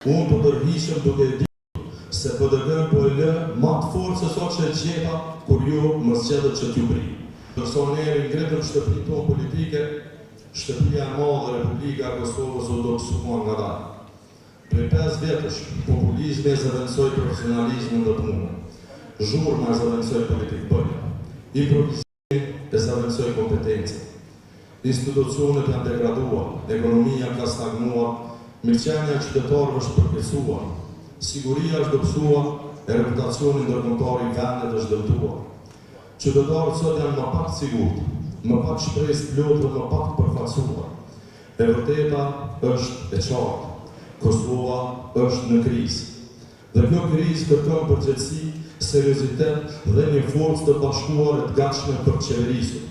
Unë po tërhiqem duke e ditur se PDK po e lë më të fortë se sot që e gjeta kur ju më zgjedhët që t'ju bri. Personeri ngritëm shtëpinë tonë politike, shtëpia e madhe Republika e Kosovës u do kësuar nga dalë. Prej 5 vjetësh, populizmi e zëvendësoi profesionalizmin dhe punën. Zhurma e zëvendësoi politikë bëja. Improvizimi e zëvendësoi kompetencën. Institucionet janë degraduar, ekonomia ka stagnuar, mirëqenia e qytetarëve është përkecuar, siguria është dobësuar, e reputacioni ndërkombëtar i vendit është dëmtuar. Qytetarët sot janë më pak sigurt, më pak shpresë plot dhe më pak përfaqësuar. E vërteta është e qartë. Kosova është në krizë. Dhe kjo krizë kërkon përgjegjësi, seriozitet dhe një forcë të bashkuar e të gatshme për qeverisur.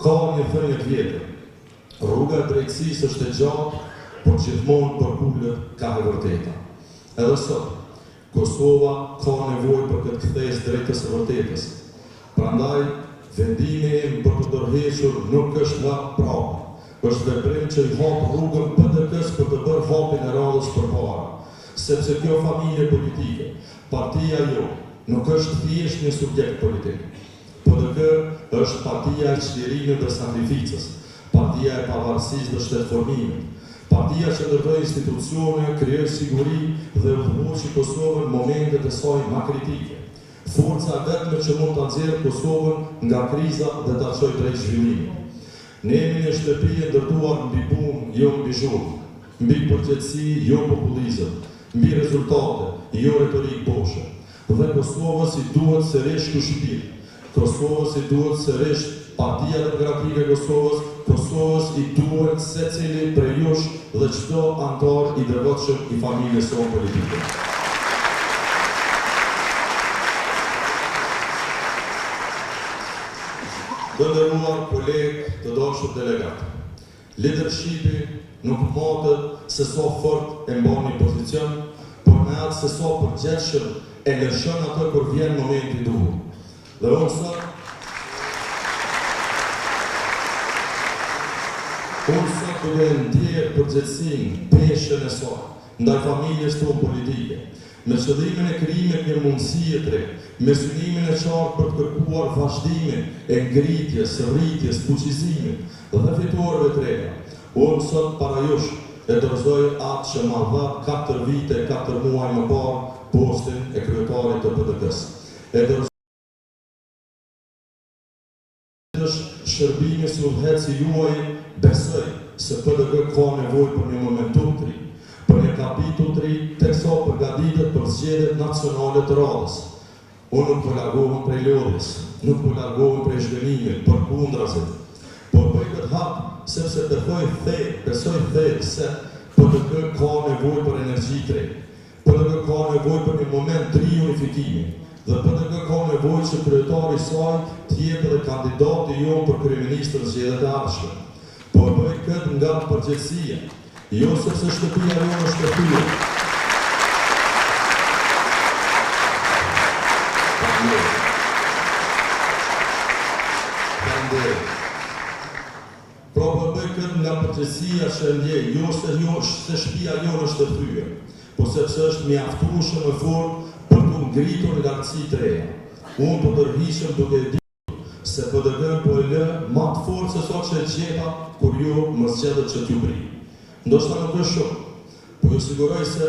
Ka një thënie të vjetër. Rruga e drejtësisë është e gjatë, por gjithmonë përkullet ka e vërteta. Edhe sot, Kosova ka nevojë për këtë kthesë drejtës së vërtetës. Prandaj, vendimi im për të tërhequr nuk është nga prapa. Është veprim që i hap rrugën PDK-s për të bërë hapin e radhës përpara. Sepse kjo familje politike, partia jo, nuk është thjesht një subjekt politik. PDK është partia e çlirimit dhe sakrificës, partia e pavarësisë dhe shtetformimit, partia që ndërtoi institucione, krijoi siguri dhe udhëhoqi Kosovën në momentet e saj më kritike. Forca vetme që mund ta nxjerrë Kosovën nga kriza dhe ta çojë drejt zhvillimit. Ne jemi një shtëpi e ndërtuar mbi punë, jo mbi zhurmë, mbi përgjegjësi, jo populizëm, mbi rezultate, jo retorikë boshe. Dhe Kosovës i duhet sërish ky shtyp. Kosovës i duhet sërish Partia Demokratike e Kosovës i duhet secili prej jush dhe çdo antar i devotshëm i familjes sonë politike. Të nderuar kolegë, të dashur delegatë. Leadershipi nuk matet se sa fort e mban një pozicion, por me atë se sa përgjegjshëm e lëshon atë kur vjen momenti i duhur. Dhe unë sot duke ndjerë përgjegjësinë, peshën e saj, ndaj familjes tonë politike, me qëllimin e krijimit një mundësie të re, me synimin e qartë për të kërkuar vazhdimin e ngritjes, rritjes, fuqizimit dhe fituarve të reja. Unë sot para jush e dorëzoj atë që ma dha 4 vite, 4 muaj më parë postin e kryetarit të PDK-s. E dorëzoj shërbimi si udhëheci juaj, besoj se PDK ka nevojë për një momentum të ri, për një kapitull të ri, teksa përgatitet për zgjedhjet nacionale të radhës. Unë nuk po largohem prej lodhjes, nuk po largohem prej zhgënimit, përkundrazi. Por bëj këtë hap sepse besoj thellë se PDK ka nevojë për energji të re. PDK ka nevojë për një moment të ri unifikimi. Dhe PDK ka nevojë që kryetari i saj të jetë edhe kandidati jon për kryeministër në zgjedhjet e ardhshme. Por bëj këtë nga përgjegjësia, jo sepse shtëpia jonë është shtëpia. Pra po bëj këtë nga përgjegjësia që ndjej, jo se shtëpia jonë është të thyer, por sepse është mjaftueshëm e fortë për të ngritur në lartësi të reja. Unë po tërhiqem duke e ditur se PDK po e lë më të fortë se sot që e gjeta kur ju më zgjedhët që t'ju bri. Ndoshta nuk është shumë, po ju siguroj se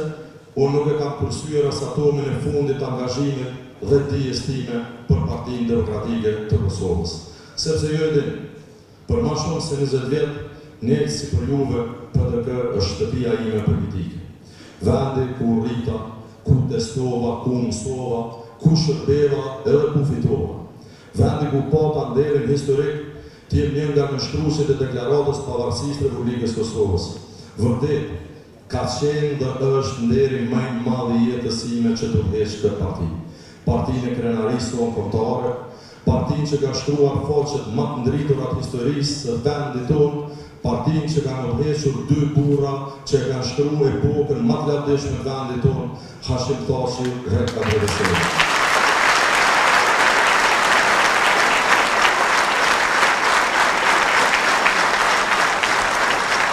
unë nuk e kam përsyer as atomin e fundit angazhimit dhe dijes time për Partinë Demokratike të Kosovës. Sepse ju e dini, për më shumë se 20 vjet, ne si për juve PDK është shtëpia ime politike. Vendi ku rrita, ku testova, ku mësova, ku shërbeva edhe ku fitova. Vendi ku pata nderin historik të jem një nga nështruesit e deklaratës pavarësisë të Republikës Kosovës. Vërtet, ka qenë dhe është nderi më i madh i jetës sime që të udhëheq këtë parti. Partinë e krenarisë tonë kombëtare, partinë që ka shtruar faqet më të ndritura të historisë së vendit tonë, partinë që kanë udhëhequr 2 burra që kanë shtruar epokën më të lavdishme të vendit tonë, Hashim Thaçi dhe Kadir Esheri.